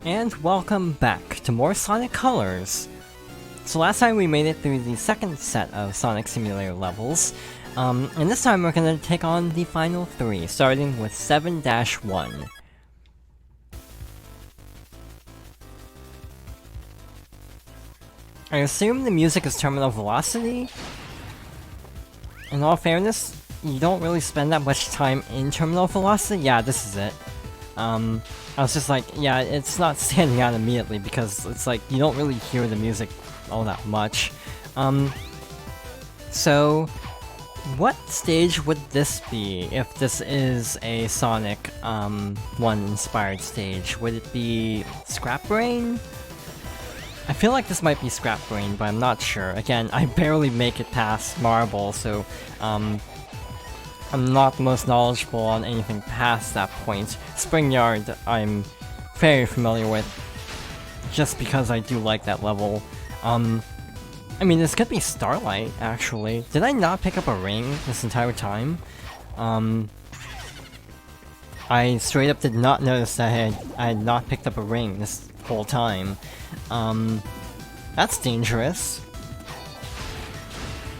And welcome back to more Sonic Colors. So last time we made it through the second set of Sonic Simulator levels, and this time we're gonna take on the final three, starting with 7-1. I assume the music is Terminal Velocity? In all fairness, you don't really spend that much time in Terminal Velocity. Yeah, this is it. I was just like, yeah, it's not standing out immediately because it's like, you don't really hear the music all that much. So, what stage would this be if this is a Sonic 1 inspired stage? Would it be Scrap Brain? I feel like this might be Scrap Brain, but I'm not sure. Again, I barely make it past Marble, so I'm not the most knowledgeable on anything past that point. Spring Yard, I'm very familiar with, just because I do like that level. I mean, this could be Starlight, actually. Did I not pick up a ring this entire time? I straight up did not notice that I had not picked up a ring this whole time. That's dangerous.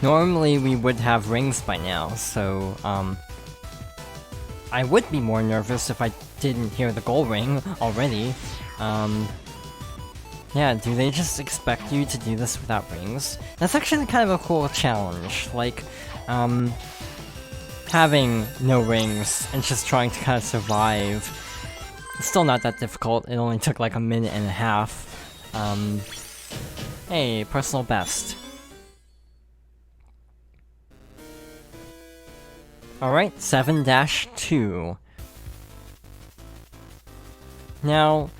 Normally we would have rings by now, so, I would be more nervous if I didn't hear the gold ring already. Yeah, do they just expect you to do this without rings? That's actually kind of a cool challenge, like, having no rings and just trying to kind of survive. It's still not that difficult, it only took like a minute and a half. Hey, personal best. Alright, 7-2. Now,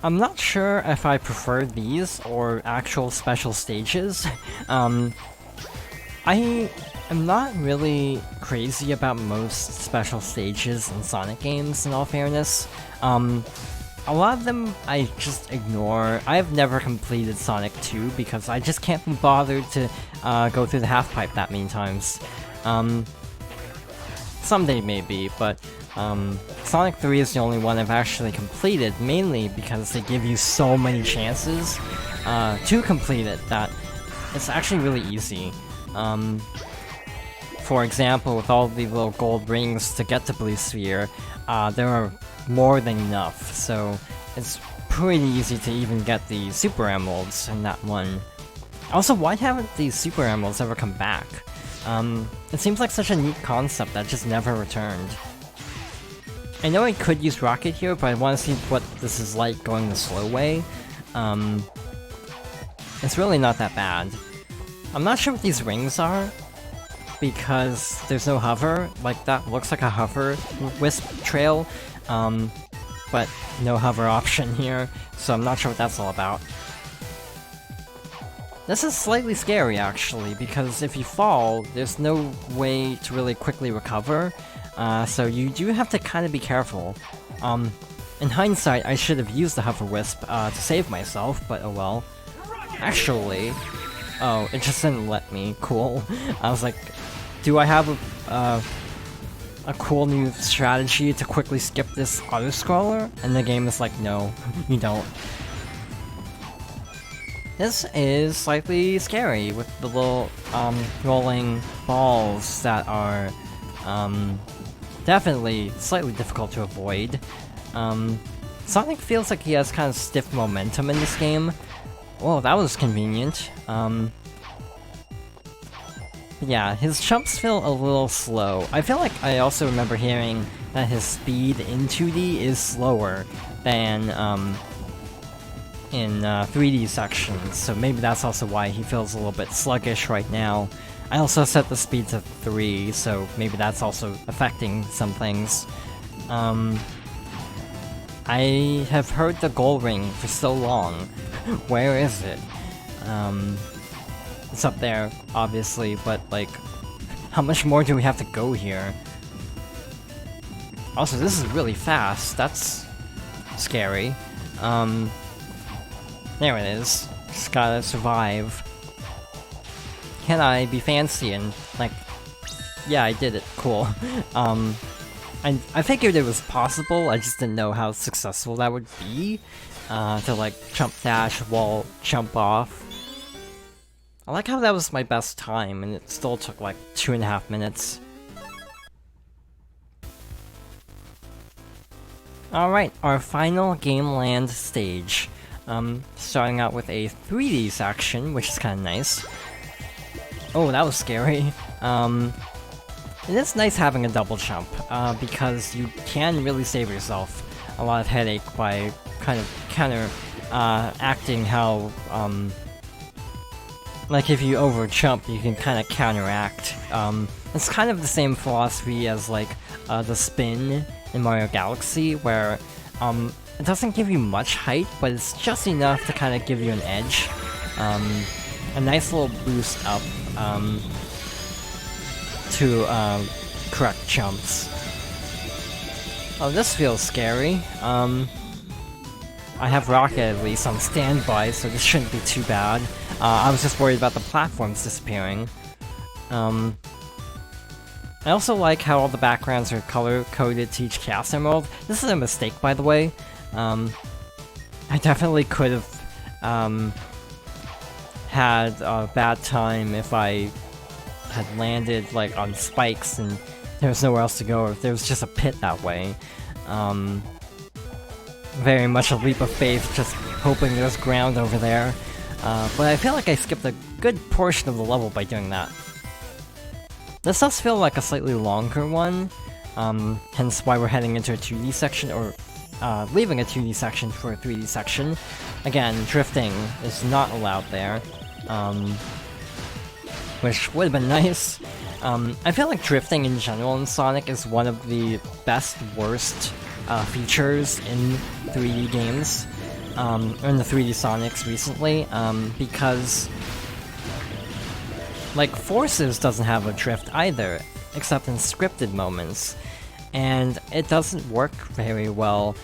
I'm not sure if I prefer these or actual special stages. I am not really crazy about most special stages in Sonic games, in all fairness. A lot of them I just ignore. I've never completed Sonic 2 because I just can't be bothered to go through the half-pipe that many times. Someday maybe, but Sonic 3 is the only one I've actually completed, mainly because they give you so many chances to complete it that it's actually really easy. For example, with all the little gold rings to get to Blue Sphere, there are more than enough, so it's pretty easy to even get the Super Emeralds in that one. Also, why haven't these Super Emeralds ever come back? It seems like such a neat concept that just never returned. I know I could use Rocket here, but I want to see what this is like going the slow way. It's really not that bad. I'm not sure what these rings are, because there's no hover. Like, that looks like a hover wisp trail, but no hover option here, so I'm not sure what that's all about. This is slightly scary, actually, because if you fall, there's no way to really quickly recover, so you do have to kind of be careful. In hindsight, I should have used the Hover Wisp to save myself, but oh well. Actually... Oh, it just didn't let me. Cool. I was like, do I have a cool new strategy to quickly skip this auto-scroller? And the game is like, no, you don't. This is slightly scary with the little rolling balls that are definitely slightly difficult to avoid. Sonic feels like he has kind of stiff momentum in this game. Oh, that was convenient. Yeah, his jumps feel a little slow. I feel like I also remember hearing that his speed in 2D is slower than in 3D sections, so maybe that's also why he feels a little bit sluggish right now. I also set the speed to 3, so maybe that's also affecting some things. I have heard the gold ring for so long. Where is it? It's up there, obviously, but like, how much more do we have to go here? Also, this is really fast. That's scary. There it is. Just gotta survive. Can I be fancy and, like... Yeah, I did it. Cool. I figured it was possible, I just didn't know how successful that would be. To like jump dash, wall, jump off. I like how that was my best time, and it still took like 2.5 minutes. Alright, our final Game Land stage. Starting out with a 3D section, which is kinda nice. Oh, that was scary. It is nice having a double jump, because you can really save yourself a lot of headache by kind of acting how, like if you over jump, you can kind of counteract. It's kind of the same philosophy as like the spin in Mario Galaxy, where it doesn't give you much height, but it's just enough to kind of give you an edge. A nice little boost up to correct jumps. Oh, this feels scary. I have Rocket at least on standby, so this shouldn't be too bad. I was just worried about the platforms disappearing. I also like how all the backgrounds are color-coded to each Chaos Emerald. This is a mistake, by the way. I definitely could have had a bad time if I had landed like on spikes and there was nowhere else to go, or if there was just a pit that way. Very much a leap of faith, just hoping there's ground over there. But I feel like I skipped a good portion of the level by doing that. This does feel like a slightly longer one, hence why we're heading into a 2D section, or leaving a 2D section for a 3D section. Again, drifting is not allowed there, which would have been nice. I feel like drifting in general in Sonic is one of the best worst features in 3D games, or in the 3D Sonics recently, because like Forces doesn't have a drift either, except in scripted moments, and it doesn't work very well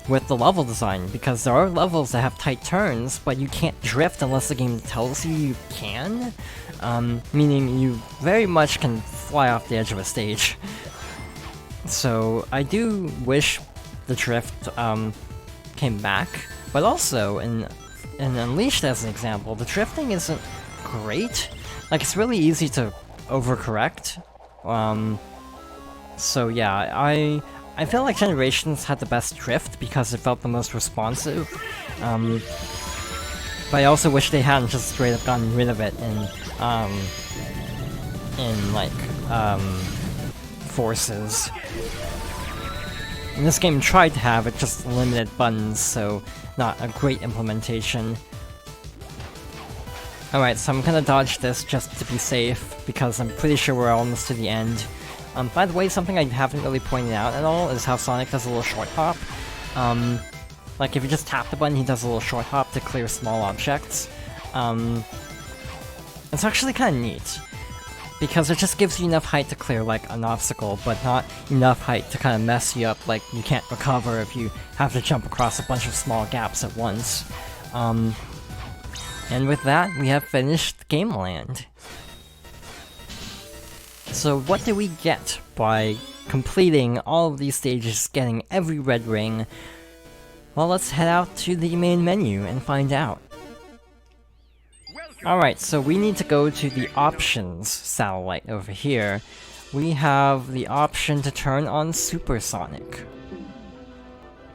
with the level design, because there are levels that have tight turns, but you can't drift unless the game tells you you can, meaning you very much can fly off the edge of a stage. So I do wish the drift came back, but also in Unleashed as an example, the drifting isn't great. Like, it's really easy to overcorrect. So yeah, I feel like Generations had the best drift because it felt the most responsive. But I also wish they hadn't just straight up gotten rid of it in like Forces. And this game tried to have it, just limited buttons, so not a great implementation. Alright, so I'm gonna dodge this just to be safe, because I'm pretty sure we're almost to the end. By the way, something I haven't really pointed out at all is how Sonic does a little short hop. Like, if you just tap the button, he does a little short hop to clear small objects. It's actually kinda neat, because it just gives you enough height to clear, like, an obstacle, but not enough height to kinda mess you up, like, you can't recover if you have to jump across a bunch of small gaps at once. And with that, we have finished Game Land. So what do we get by completing all of these stages, getting every red ring? Well, let's head out to the main menu and find out. Alright, so we need to go to the Options satellite over here. We have the option to turn on Supersonic.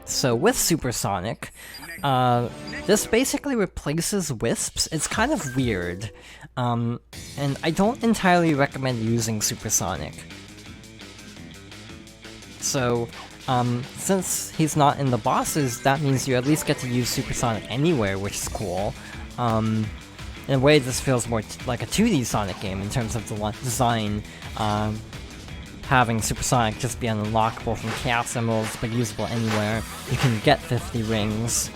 So with Supersonic, this basically replaces Wisps. It's kind of weird, and I don't entirely recommend using Supersonic. So, since he's not in the bosses, that means you at least get to use Supersonic anywhere, which is cool. In a way, this feels more like a 2D Sonic game in terms of the design, having Supersonic just be unlockable from Chaos Emeralds, but usable anywhere. You can get 50 rings.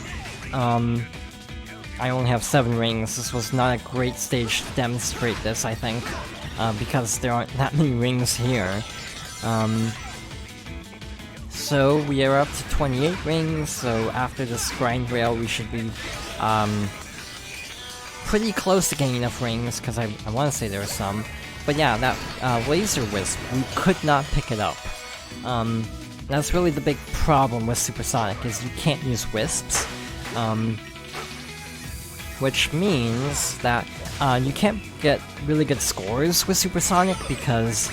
I only have 7 rings. This was not a great stage to demonstrate this, I think, because there aren't that many rings here. So we are up to 28 rings, so after this grind rail we should be pretty close to getting enough rings, because I want to say there are some. But yeah, that Laser Wisp, we could not pick it up. That's really the big problem with Supersonic, is you can't use wisps. Which means that you can't get really good scores with Supersonic because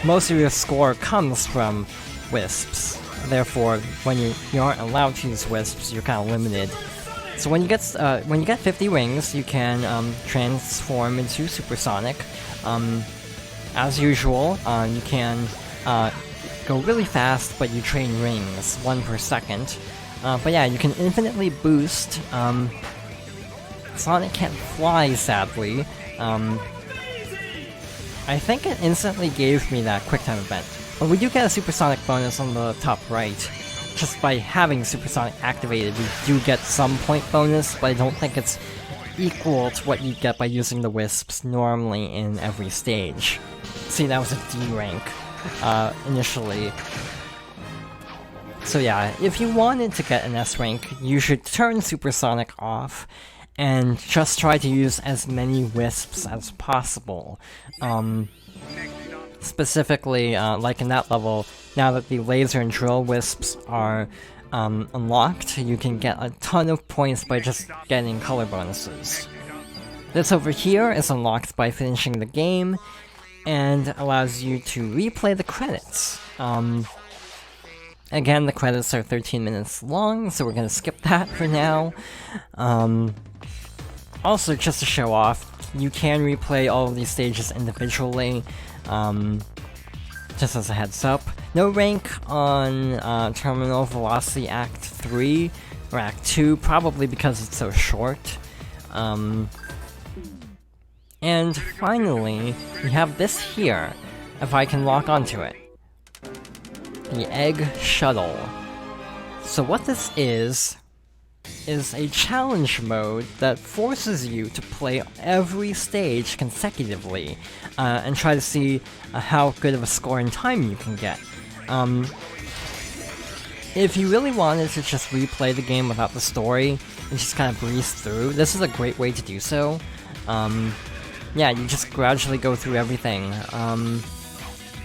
most of your score comes from wisps. Therefore, when you aren't allowed to use wisps, you're kind of limited. So when you get 50 rings, you can transform into Supersonic. As usual, you can go really fast, but you train rings, 1 per second. But yeah, you can infinitely boost. Sonic can't fly, sadly. I think it instantly gave me that QuickTime event. But we do get a Supersonic bonus on the top right. Just by having Supersonic activated, we do get some point bonus, but I don't think it's equal to what you get by using the wisps normally in every stage. See, that was a D rank, initially. So yeah, if you wanted to get an S rank, you should turn Supersonic off, and just try to use as many wisps as possible. Specifically, like in that level, now that the laser and drill wisps are unlocked, you can get a ton of points by just getting color bonuses. This over here is unlocked by finishing the game, and allows you to replay the credits. Again, the credits are 13 minutes long, so we're gonna skip that for now. Also, just to show off, you can replay all of these stages individually, just as a heads up. No rank on Terminal Velocity Act 3, or Act 2, probably because it's so short. And finally, we have this here, if I can lock onto it. The Egg Shuttle. So what this is a challenge mode that forces you to play every stage consecutively, and try to see how good of a score and time you can get. If you really wanted to just replay the game without the story, and just kind of breeze through, this is a great way to do so. Yeah, you just gradually go through everything,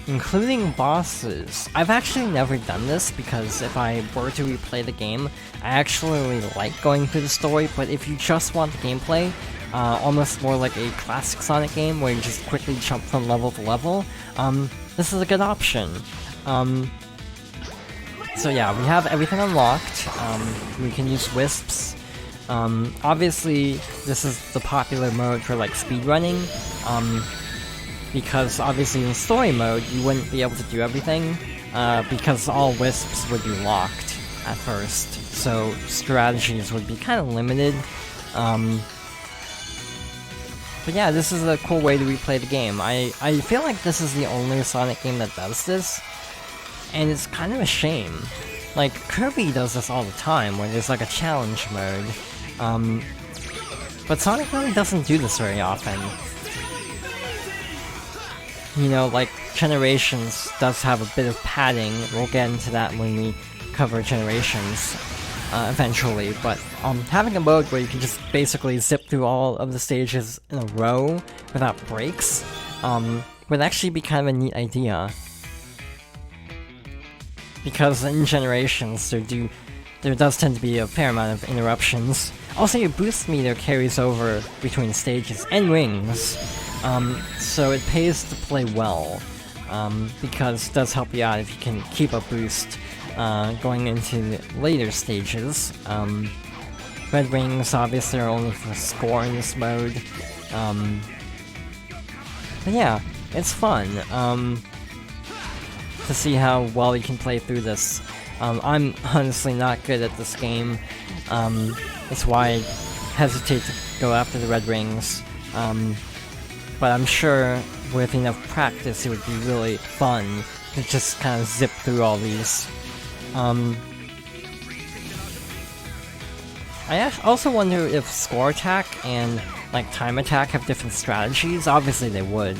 including bosses. I've actually never done this, because if I were to replay the game, I actually really like going through the story, but if you just want the gameplay, almost more like a classic Sonic game, where you just quickly jump from level to level, this is a good option. So yeah, we have everything unlocked. We can use wisps. Obviously, this is the popular mode for like speedrunning, because obviously in story mode you wouldn't be able to do everything, because all wisps would be locked at first, so strategies would be kind of limited. But yeah, this is a cool way to replay the game. I feel like this is the only Sonic game that does this, and it's kind of a shame. Like, Kirby does this all the time, where there's like a challenge mode. But Sonic really doesn't do this very often. You know, like, Generations does have a bit of padding. We'll get into that when we cover Generations, eventually, but having a mode where you can just basically zip through all of the stages in a row without breaks, would actually be kind of a neat idea. Because in Generations, there does tend to be a fair amount of interruptions. Also, your boost meter carries over between stages and rings, so it pays to play well, because it does help you out if you can keep a boost going into later stages. Red rings obviously are only for score in this mode, but yeah, it's fun to see how well you can play through this. I'm honestly not good at this game, that's why I hesitate to go after the red rings, but I'm sure with enough practice it would be really fun to just kind of zip through all these. I also wonder if Score Attack and like Time Attack have different strategies. Obviously they would.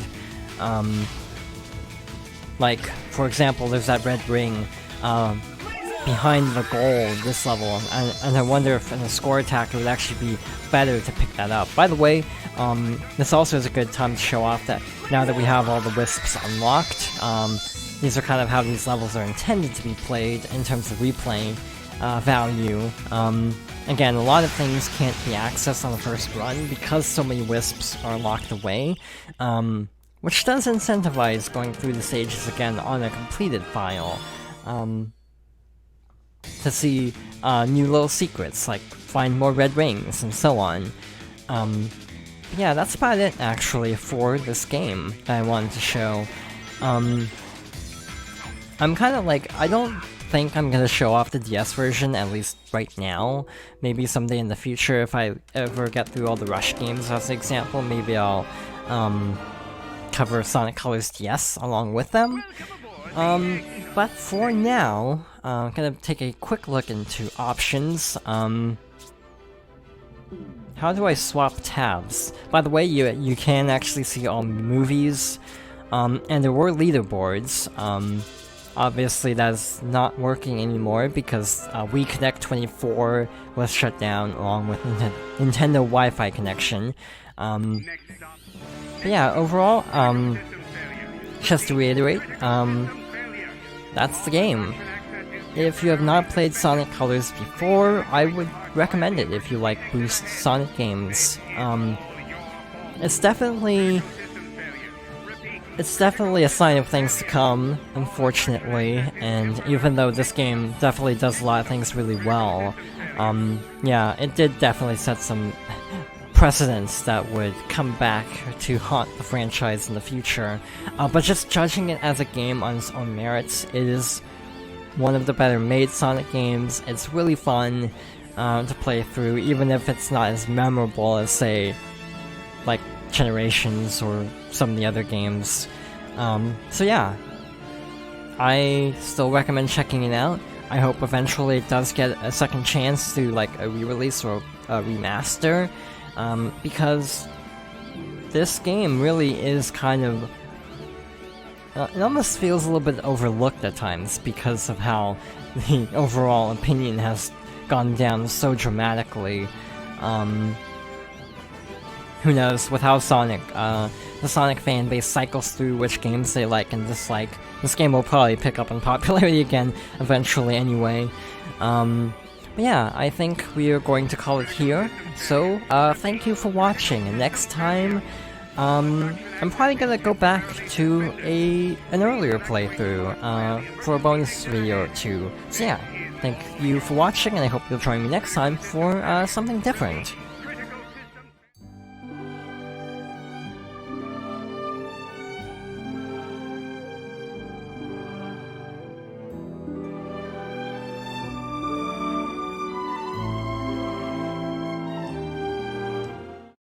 Like, for example, there's that red ring behind the goal of this level, and I wonder if in a Score Attack it would actually be better to pick that up. By the way, this also is a good time to show off that now that we have all the wisps unlocked, these are kind of how these levels are intended to be played in terms of replay value. Again, a lot of things can't be accessed on the first run because so many wisps are locked away, which does incentivize going through the stages again on a completed file, to see new little secrets, like find more red rings and so on. Yeah, that's about it actually for this game that I wanted to show. I'm kind of like, I don't think I'm gonna show off the DS version, at least right now. Maybe someday in the future, if I ever get through all the Rush games as an example, maybe I'll cover Sonic Colors DS along with them. But for now, I'm gonna take a quick look into options. How do I swap tabs? By the way, you can actually see all movies, and there were leaderboards. Obviously that's not working anymore because Wii Connect 24 was shut down along with Nintendo Wi-Fi connection. But yeah, overall, just to reiterate, that's the game. If you have not played Sonic Colors before, I would recommend it if you like Boost Sonic games. It's definitely a sign of things to come, unfortunately, and even though this game definitely does a lot of things really well, yeah, it did definitely set some precedents that would come back to haunt the franchise in the future. But just judging it as a game on its own merits, it is one of the better made Sonic games. It's really fun to play through, even if it's not as memorable as, say, like Generations or some of the other games. So yeah, I still recommend checking it out. I hope eventually it does get a second chance to like a re-release or a remaster, because this game really is kind of it almost feels a little bit overlooked at times because of how the overall opinion has gone down so dramatically. Who knows, with how the Sonic fan base cycles through which games they like and dislike, this game will probably pick up in popularity again eventually anyway. But yeah, I think we are going to call it here. So, thank you for watching, and next time, I'm probably gonna go back to an earlier playthrough, for a bonus video or two. So yeah, thank you for watching, and I hope you'll join me next time for, something different.